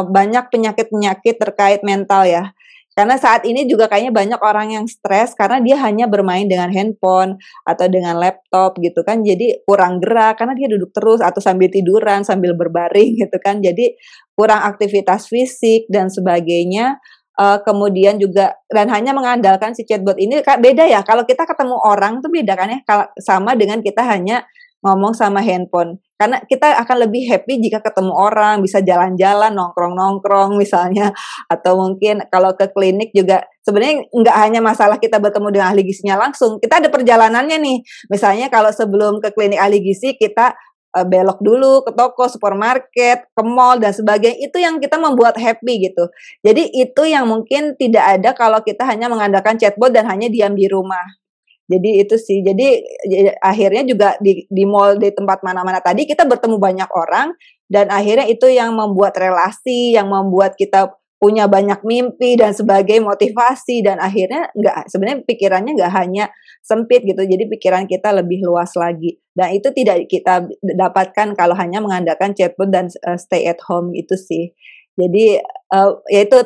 banyak penyakit-penyakit terkait mental ya. Karena saat ini juga kayaknya banyak orang yang stres karena dia hanya bermain dengan handphone atau dengan laptop gitu kan. Jadi kurang gerak karena dia duduk terus atau sambil tiduran, sambil berbaring gitu kan. Jadi kurang aktivitas fisik dan sebagainya. Kemudian juga dan hanya mengandalkan si chatbot ini beda ya. Kalau kita ketemu orang tuh beda kan ya. Sama dengan kita hanya ngomong sama handphone. Karena kita akan lebih happy jika ketemu orang, bisa jalan-jalan, nongkrong-nongkrong misalnya, atau mungkin kalau ke klinik juga sebenarnya nggak hanya masalah kita bertemu dengan ahli gizinya langsung, kita ada perjalanannya nih. Misalnya kalau sebelum ke klinik ahli gizi kita belok dulu ke toko, supermarket, ke mall dan sebagainya, itu yang kita membuat happy gitu. Jadi itu yang mungkin tidak ada kalau kita hanya mengandalkan chatbot dan hanya diam di rumah. Jadi itu sih. Jadi akhirnya juga di mall, di tempat mana-mana tadi kita bertemu banyak orang dan akhirnya itu yang membuat relasi, yang membuat kita punya banyak mimpi dan sebagai motivasi dan akhirnya sebenarnya pikirannya nggak hanya sempit gitu. Jadi pikiran kita lebih luas lagi. Dan itu tidak kita dapatkan kalau hanya mengandalkan chatbot dan stay at home itu sih. Jadi ya itu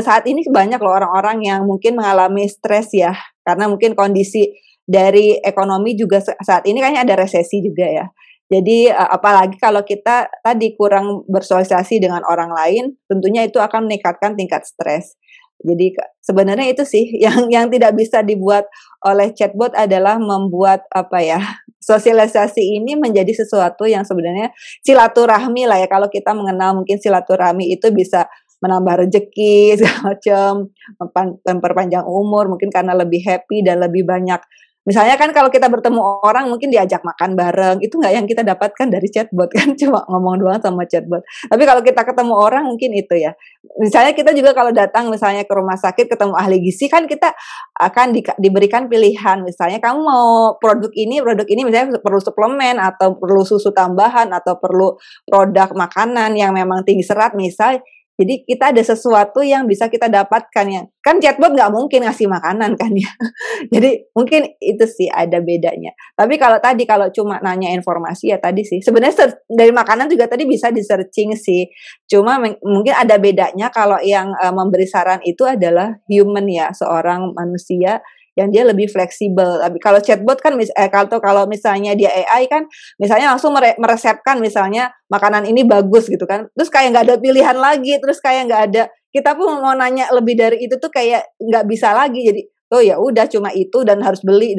saat ini banyak loh orang-orang yang mungkin mengalami stres ya, karena mungkin kondisi dari ekonomi juga saat ini kayaknya ada resesi juga ya. Jadi apalagi kalau kita tadi kurang bersosialisasi dengan orang lain, tentunya itu akan meningkatkan tingkat stres. Jadi sebenarnya itu sih yang tidak bisa dibuat oleh chatbot adalah membuat sosialisasi ini menjadi sesuatu yang sebenarnya silaturahmi lah ya. Kalau kita mengenal mungkin silaturahmi itu bisa menambah rezeki segala macam, memperpanjang umur mungkin karena lebih happy dan lebih banyak. Misalnya kan kalau kita bertemu orang mungkin diajak makan bareng, itu nggak yang kita dapatkan dari chatbot kan, cuma ngomong doang sama chatbot. Tapi kalau kita ketemu orang mungkin itu ya. Misalnya kita juga kalau datang misalnya ke rumah sakit ketemu ahli gizi kan kita akan diberikan pilihan, misalnya kamu mau produk ini misalnya perlu suplemen atau perlu susu tambahan atau perlu produk makanan yang memang tinggi serat misal. Jadi kita ada sesuatu yang bisa kita dapatkan ya. Kan chatbot nggak mungkin ngasih makanan kan ya. Jadi mungkin itu sih ada bedanya. Tapi kalau cuma nanya informasi ya tadi sih. Sebenarnya dari makanan juga tadi bisa di searching sih. Cuma mungkin ada bedanya kalau yang memberi saran itu adalah human ya, seorang manusia yang dia lebih fleksibel. Tapi kalau chatbot kan kalau misalnya dia AI kan misalnya langsung meresepkan misalnya makanan ini bagus gitu kan. Terus kayak nggak ada pilihan lagi, terus kayak nggak ada, kita pun mau nanya lebih dari itu tuh kayak nggak bisa lagi. Jadi oh ya udah cuma itu dan harus beli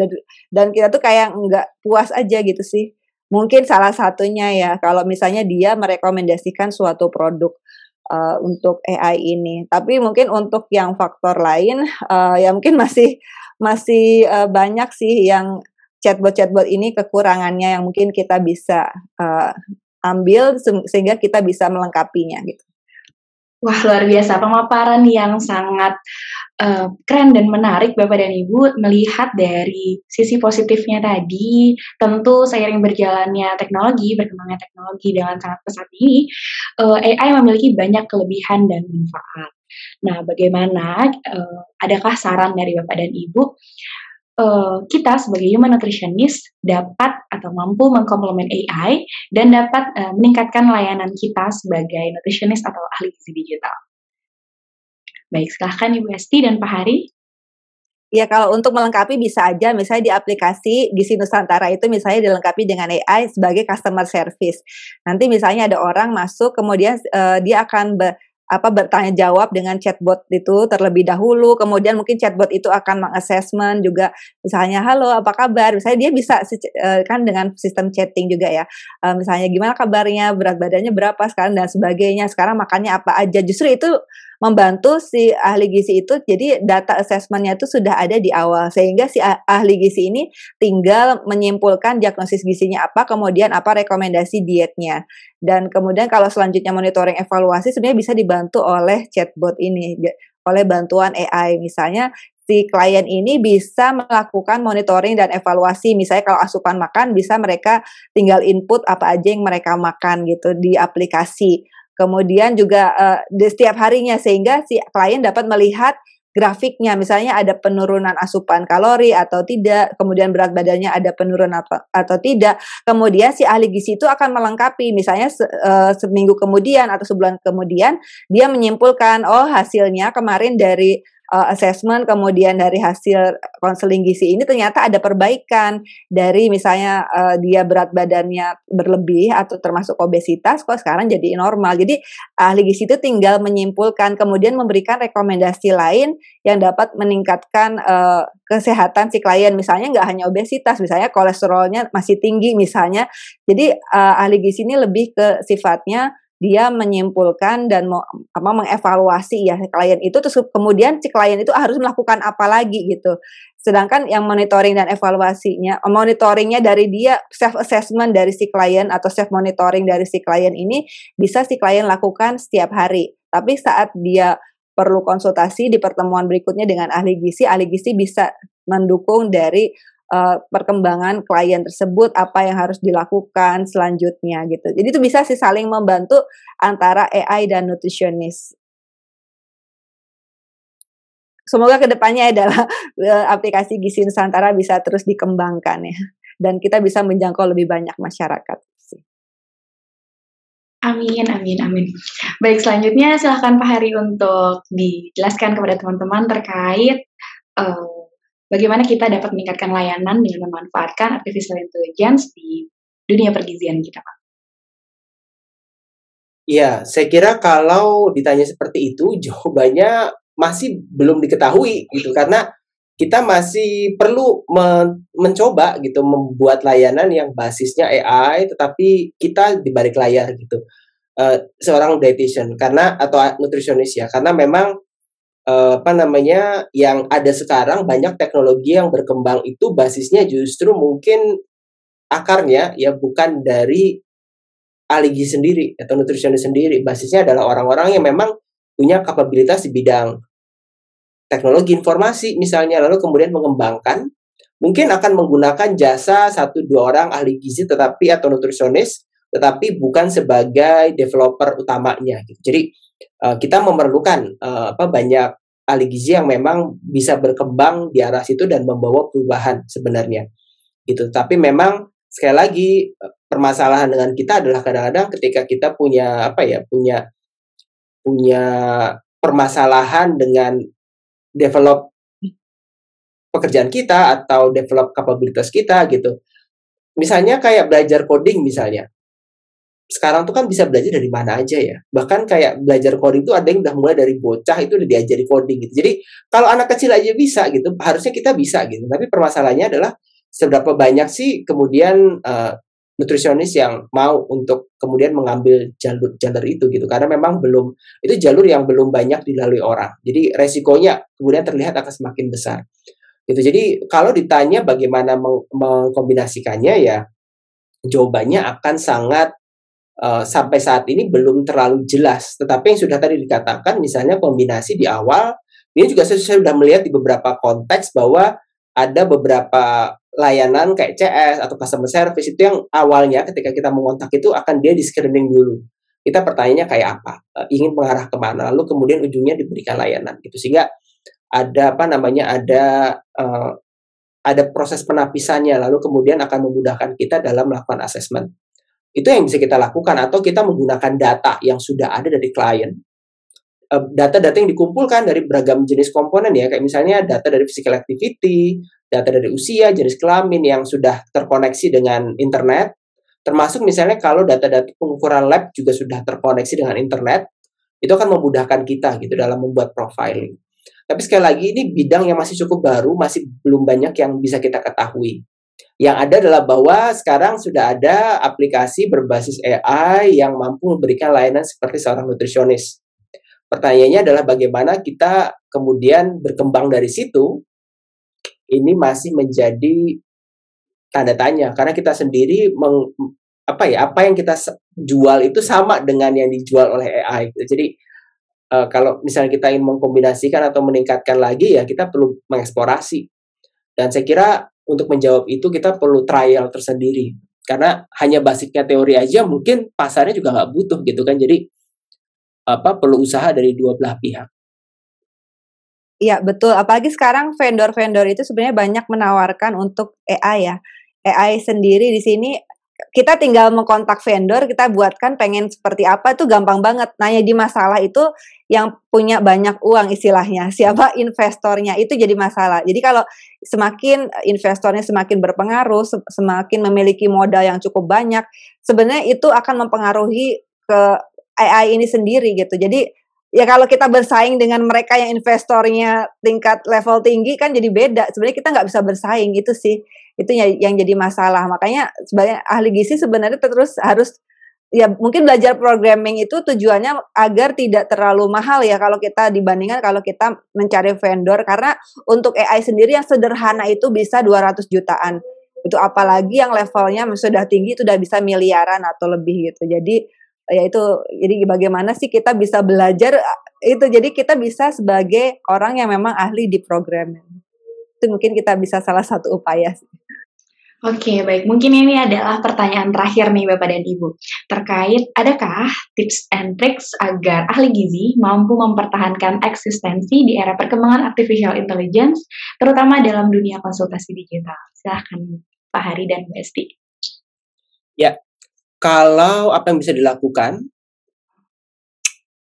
dan kita tuh kayak nggak puas aja gitu sih. Mungkin salah satunya ya kalau misalnya dia merekomendasikan suatu produk untuk AI ini. Tapi mungkin untuk yang faktor lain ya mungkin masih banyak sih yang chatbot ini kekurangannya yang mungkin kita bisa ambil sehingga kita bisa melengkapinya gitu. Wah, luar biasa pemaparan yang sangat keren dan menarik Bapak dan Ibu, melihat dari sisi positifnya tadi. Tentu seiring berjalannya berkembangnya teknologi dengan sangat pesat ini, AI memiliki banyak kelebihan dan manfaat. Nah, bagaimana, adakah saran dari Bapak dan Ibu, kita sebagai human nutritionist dapat atau mampu mengkomplement AI dan dapat meningkatkan layanan kita sebagai nutritionist atau ahli gizi digital? Baik, silahkan Ibu Esti dan Pak Hari. Ya, kalau untuk melengkapi bisa aja misalnya di aplikasi Gizi Nusantara itu misalnya dilengkapi dengan AI sebagai customer service. Nanti misalnya ada orang masuk kemudian dia akan bertanya jawab dengan chatbot itu terlebih dahulu, kemudian mungkin chatbot itu akan mengassessment juga, misalnya halo apa kabar, misalnya dia bisa kan dengan sistem chatting juga ya, misalnya gimana kabarnya, berat badannya berapa sekarang dan sebagainya, sekarang makannya apa aja, justru itu membantu si ahli gizi itu, jadi data assessment-nya itu sudah ada di awal, sehingga si ahli gizi ini tinggal menyimpulkan diagnosis gizinya apa, kemudian apa rekomendasi dietnya. Dan kemudian kalau selanjutnya monitoring evaluasi sebenarnya bisa dibantu oleh chatbot ini, oleh bantuan AI. Misalnya si klien ini bisa melakukan monitoring dan evaluasi, misalnya kalau asupan makan bisa mereka tinggal input apa aja yang mereka makan gitu di aplikasi. Kemudian juga di setiap harinya sehingga si klien dapat melihat grafiknya, misalnya ada penurunan asupan kalori atau tidak, kemudian berat badannya ada penurunan atau tidak, kemudian si ahli gizi itu akan melengkapi, misalnya seminggu kemudian atau sebulan kemudian, dia menyimpulkan, oh hasilnya kemarin dari assessment, kemudian dari hasil konseling gizi ini ternyata ada perbaikan dari misalnya dia berat badannya berlebih atau termasuk obesitas, kok sekarang jadi normal. Jadi ahli gizi itu tinggal menyimpulkan, kemudian memberikan rekomendasi lain yang dapat meningkatkan kesehatan si klien. Misalnya nggak hanya obesitas, misalnya kolesterolnya masih tinggi misalnya. Jadi ahli gizi ini lebih ke sifatnya dia menyimpulkan dan mengevaluasi ya klien itu, terus kemudian si klien itu harus melakukan apa lagi gitu. Sedangkan yang monitoring dan evaluasinya, monitoringnya dari dia, self assessment dari si klien atau self monitoring dari si klien ini bisa si klien lakukan setiap hari. Tapi saat dia perlu konsultasi di pertemuan berikutnya dengan ahli gizi bisa mendukung dari perkembangan klien tersebut, apa yang harus dilakukan selanjutnya gitu. Jadi itu bisa sih saling membantu antara AI dan nutrisionis. Semoga kedepannya adalah aplikasi Gizi Nusantara bisa terus dikembangkan ya, dan kita bisa menjangkau lebih banyak masyarakat. Amin, amin, amin. Baik, selanjutnya silahkan Pak Heri untuk dijelaskan kepada teman-teman terkait bagaimana kita dapat meningkatkan layanan dengan memanfaatkan artificial intelligence di dunia pergizian kita, Pak. Iya, saya kira kalau ditanya seperti itu, jawabannya masih belum diketahui gitu, karena kita masih perlu mencoba gitu membuat layanan yang basisnya AI, tetapi kita di balik layar gitu. Seorang dietitian atau nutrisionis ya, karena memang yang ada sekarang banyak teknologi yang berkembang itu basisnya justru mungkin akarnya ya bukan dari ahli gizi sendiri atau nutrisionis sendiri, basisnya adalah orang-orang yang memang punya kapabilitas di bidang teknologi informasi misalnya, lalu kemudian mengembangkan, mungkin akan menggunakan jasa 1-2 orang ahli gizi atau nutrisionis, tetapi bukan sebagai developer utamanya gitu. Jadi kita memerlukan banyak ahli gizi yang memang bisa berkembang di arah situ dan membawa perubahan sebenarnya gitu. Tapi memang sekali lagi permasalahan dengan kita adalah kadang-kadang ketika kita punya permasalahan dengan develop pekerjaan kita atau develop kapabilitas kita gitu. Misalnya kayak belajar coding misalnya. Sekarang tuh kan bisa belajar dari mana aja ya. Bahkan kayak belajar coding itu ada yang udah mulai dari bocah itu udah diajari coding gitu. Jadi kalau anak kecil aja bisa gitu, harusnya kita bisa gitu. Tapi permasalahannya adalah seberapa banyak sih kemudian nutrisionis yang mau untuk kemudian mengambil jalur itu gitu. Karena memang itu jalur yang belum banyak dilalui orang. Jadi resikonya kemudian terlihat akan semakin besar. Gitu. Jadi kalau ditanya bagaimana mengkombinasikannya ya jawabannya akan sangat sampai saat ini belum terlalu jelas. Tetapi yang sudah tadi dikatakan, misalnya kombinasi di awal, ini juga saya sudah melihat di beberapa konteks bahwa ada beberapa layanan kayak CS atau customer service itu yang awalnya ketika kita mengontak itu akan dia di screening dulu. Kita pertanyaannya kayak apa, ingin mengarah kemana, lalu kemudian ujungnya diberikan layanan gitu. Sehingga ada ada proses penapisannya, lalu kemudian akan memudahkan kita dalam melakukan assessment. Itu yang bisa kita lakukan, atau kita menggunakan data yang sudah ada dari klien. Data-data yang dikumpulkan dari beragam jenis komponen ya, kayak misalnya data dari physical activity, data dari usia, jenis kelamin yang sudah terkoneksi dengan internet, termasuk misalnya kalau data-data pengukuran lab juga sudah terkoneksi dengan internet, itu akan memudahkan kita gitu dalam membuat profiling. Tapi sekali lagi ini bidang yang masih cukup baru, masih belum banyak yang bisa kita ketahui. Yang ada adalah bahwa sekarang sudah ada aplikasi berbasis AI yang mampu memberikan layanan seperti seorang nutrisionis. Pertanyaannya adalah bagaimana kita kemudian berkembang dari situ. Ini masih menjadi tanda tanya karena kita sendiri apa yang kita jual itu sama dengan yang dijual oleh AI. Jadi kalau misalnya kita ingin mengkombinasikan atau meningkatkan lagi ya kita perlu mengeksplorasi. Dan saya kira untuk menjawab itu kita perlu trial tersendiri. Karena hanya basicnya teori aja mungkin pasarnya juga nggak butuh gitu kan. Jadi perlu usaha dari dua belah pihak. Iya betul, apalagi sekarang vendor-vendor itu sebenarnya banyak menawarkan untuk AI ya. AI sendiri di sini kita tinggal mengkontak vendor, kita buatkan pengen seperti apa itu gampang banget. Nanya di masalah itu yang punya banyak uang istilahnya, siapa investornya itu jadi masalah. Jadi kalau semakin investornya semakin berpengaruh, semakin memiliki modal yang cukup banyak, sebenarnya itu akan mempengaruhi ke AI ini sendiri gitu. Jadi ya kalau kita bersaing dengan mereka yang investornya tingkat level tinggi kan jadi beda. Sebenarnya kita nggak bisa bersaing, itu sih. Itu yang jadi masalah. Makanya sebagai ahli gizi sebenarnya terus harus ya mungkin belajar programming itu tujuannya agar tidak terlalu mahal ya kalau kita dibandingkan kalau kita mencari vendor, karena untuk AI sendiri yang sederhana itu bisa 200 jutaan. Itu apalagi yang levelnya sudah tinggi itu udah bisa miliaran atau lebih gitu. Jadi ya itu, jadi bagaimana sih kita bisa belajar itu, jadi kita bisa sebagai orang yang memang ahli di programming. Itu mungkin kita bisa salah satu upaya sih. Oke, baik. Mungkin ini adalah pertanyaan terakhir nih Bapak dan Ibu. Terkait, adakah tips and tricks agar ahli gizi mampu mempertahankan eksistensi di era perkembangan artificial intelligence, terutama dalam dunia konsultasi digital? Silahkan Pak Hari dan Bu Esti. Ya, kalau apa yang bisa dilakukan,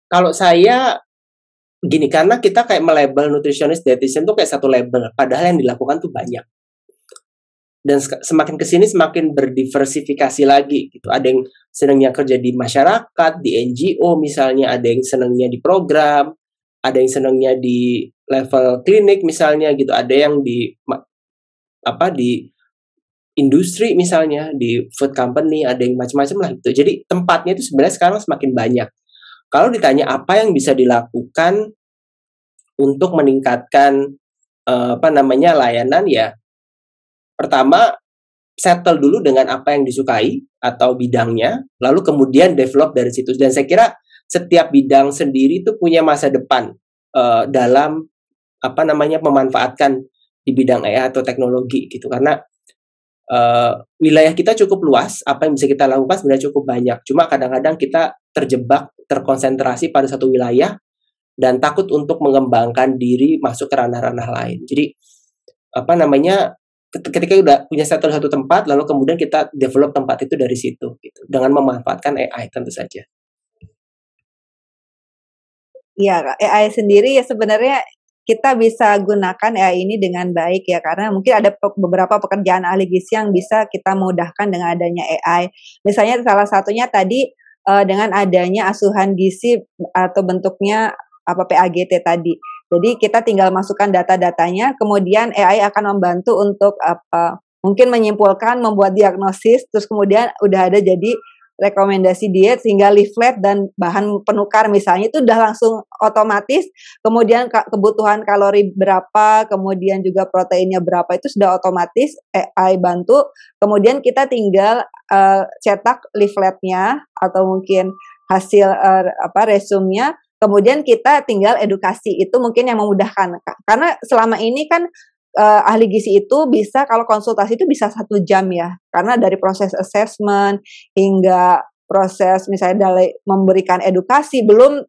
kalau saya gini, karena kita kayak melabel nutritionist, dietitian tuh kayak satu label, padahal yang dilakukan tuh banyak. Dan semakin kesini semakin berdiversifikasi lagi gitu. Ada yang senangnya kerja di masyarakat, di NGO misalnya, ada yang senangnya di program, ada yang senangnya di level klinik misalnya gitu, ada yang di industri misalnya, di food company, ada yang macam-macam lah gitu. Jadi tempatnya itu sebenarnya sekarang semakin banyak. Kalau ditanya apa yang bisa dilakukan untuk meningkatkan layanan, ya pertama, settle dulu dengan apa yang disukai atau bidangnya, lalu kemudian develop dari situ. Dan saya kira setiap bidang sendiri itu punya masa depan dalam memanfaatkan di bidang AI atau teknologi gitu. Karena wilayah kita cukup luas, apa yang bisa kita lakukan sebenarnya cukup banyak. Cuma kadang-kadang kita terjebak, terkonsentrasi pada satu wilayah dan takut untuk mengembangkan diri masuk ke ranah-ranah lain. Jadi ketika udah punya satu tempat, lalu kemudian kita develop tempat itu dari situ, gitu, dengan memanfaatkan AI tentu saja. Iya, AI sendiri ya sebenarnya kita bisa gunakan AI ini dengan baik ya, karena mungkin ada beberapa pekerjaan ahli gizi yang bisa kita mudahkan dengan adanya AI. Misalnya salah satunya tadi dengan adanya asuhan gizi atau bentuknya PAGT tadi. Jadi kita tinggal masukkan data-datanya, kemudian AI akan membantu untuk mungkin menyimpulkan, membuat diagnosis, terus kemudian udah ada jadi rekomendasi diet sehingga leaflet dan bahan penukar misalnya itu udah langsung otomatis, kemudian kebutuhan kalori berapa, kemudian juga proteinnya berapa itu sudah otomatis AI bantu, kemudian kita tinggal cetak leafletnya atau mungkin hasil resume-nya. Kemudian kita tinggal edukasi, itu mungkin yang memudahkan. Karena selama ini kan ahli gizi itu bisa, kalau konsultasi itu bisa 1 jam ya. Karena dari proses assessment hingga proses misalnya dari memberikan edukasi, belum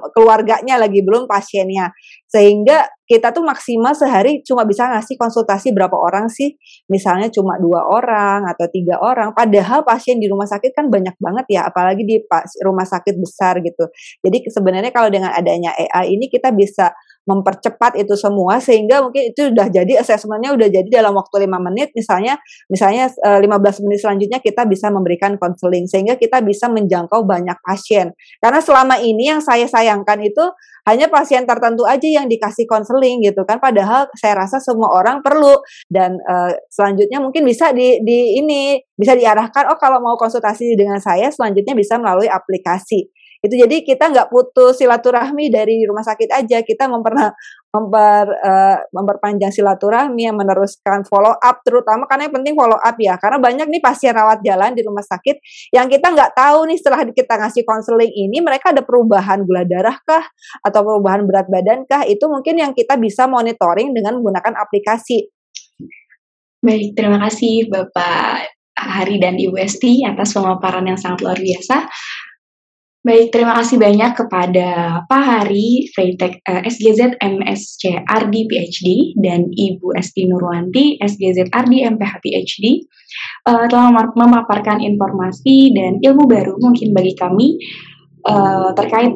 keluarganya lagi, belum pasiennya. Sehingga kita tuh maksimal sehari cuma bisa ngasih konsultasi berapa orang sih? Misalnya cuma 2 orang atau 3 orang. Padahal pasien di rumah sakit kan banyak banget ya, apalagi di rumah sakit besar gitu. Jadi sebenarnya kalau dengan adanya AI ini kita bisa mempercepat itu semua, sehingga mungkin itu udah jadi assessment-nya udah jadi dalam waktu 5 menit misalnya 15 menit selanjutnya kita bisa memberikan konseling, sehingga kita bisa menjangkau banyak pasien. Karena selama ini yang saya sayangkan itu hanya pasien tertentu aja yang dikasih konseling gitu kan, padahal saya rasa semua orang perlu. Dan selanjutnya mungkin bisa bisa diarahkan, kalau mau konsultasi dengan saya selanjutnya bisa melalui aplikasi. Itu jadi kita nggak putus silaturahmi dari rumah sakit aja, kita memperpanjang silaturahmi, meneruskan follow up, terutama karena yang penting follow up ya, karena banyak nih pasien rawat jalan di rumah sakit yang kita nggak tahu nih setelah kita ngasih konseling ini mereka ada perubahan gula darah kah atau perubahan berat badan kah, itu mungkin yang kita bisa monitoring dengan menggunakan aplikasi. Baik, terima kasih Bapak Hari dan Ibu Esti atas pemaparan yang sangat luar biasa. Baik, terima kasih banyak kepada Pak Hari, Freitech SGZ MSC RD PhD, dan Ibu Esti Nurwanti, SGZ RD MPH PhD, telah memaparkan informasi dan ilmu baru mungkin bagi kami terkait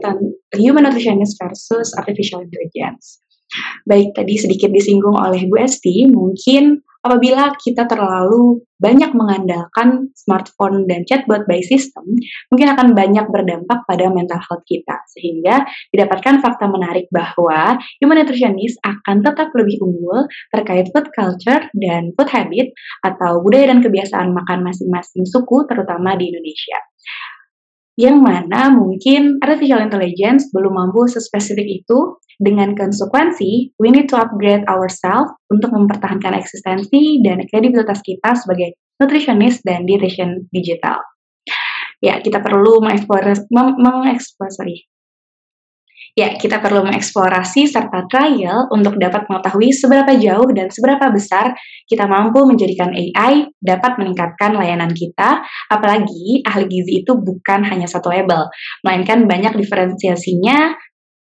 human nutritionist versus artificial intelligence. Baik, tadi sedikit disinggung oleh Bu Esti, mungkin apabila kita terlalu banyak mengandalkan smartphone dan chatbot by system, mungkin akan banyak berdampak pada mental health kita, sehingga didapatkan fakta menarik bahwa human nutritionist akan tetap lebih unggul terkait food culture dan food habit atau budaya dan kebiasaan makan masing-masing suku, terutama di Indonesia. Yang mana mungkin artificial intelligence belum mampu sespesifik itu. Dengan konsekuensi, we need to upgrade ourselves untuk mempertahankan eksistensi dan kredibilitas kita sebagai nutritionist dan dietitian digital. Ya, kita perlu mengeksplorasi serta trial untuk dapat mengetahui seberapa jauh dan seberapa besar kita mampu menjadikan AI dapat meningkatkan layanan kita, apalagi ahli gizi itu bukan hanya satu label, melainkan banyak diferensiasinya,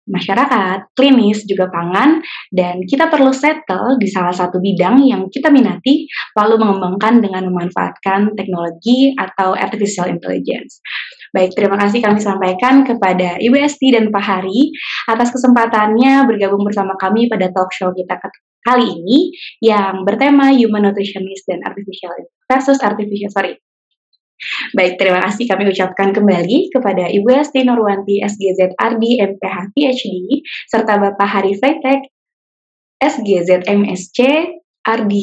masyarakat, klinis, juga pangan, dan kita perlu settle di salah satu bidang yang kita minati, lalu mengembangkan dengan memanfaatkan teknologi atau artificial intelligence. Baik, terima kasih kami sampaikan kepada Ibu Esti dan Pak Hari atas kesempatannya bergabung bersama kami pada talk show kita kali ini yang bertema Human Nutritionist dan Baik, terima kasih kami ucapkan kembali kepada Ibu Esti Nurwanti SGZ RD MPH PhD serta Bapak Hari Freitech SGZ MSc RD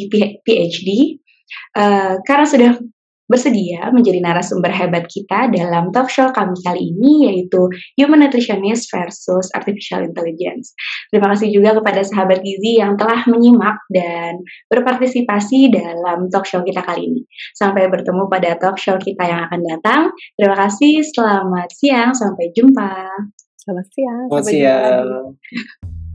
PhD karena sudah bersedia menjadi narasumber hebat kita dalam talk show kami kali ini, yaitu Human Nutritionist versus Artificial Intelligence. Terima kasih juga kepada sahabat gizi yang telah menyimak dan berpartisipasi dalam talk show kita kali ini. Sampai bertemu pada talk show kita yang akan datang. Terima kasih, selamat siang, sampai jumpa. Selamat siang. Selamat Sampai jumpa siang. lagi.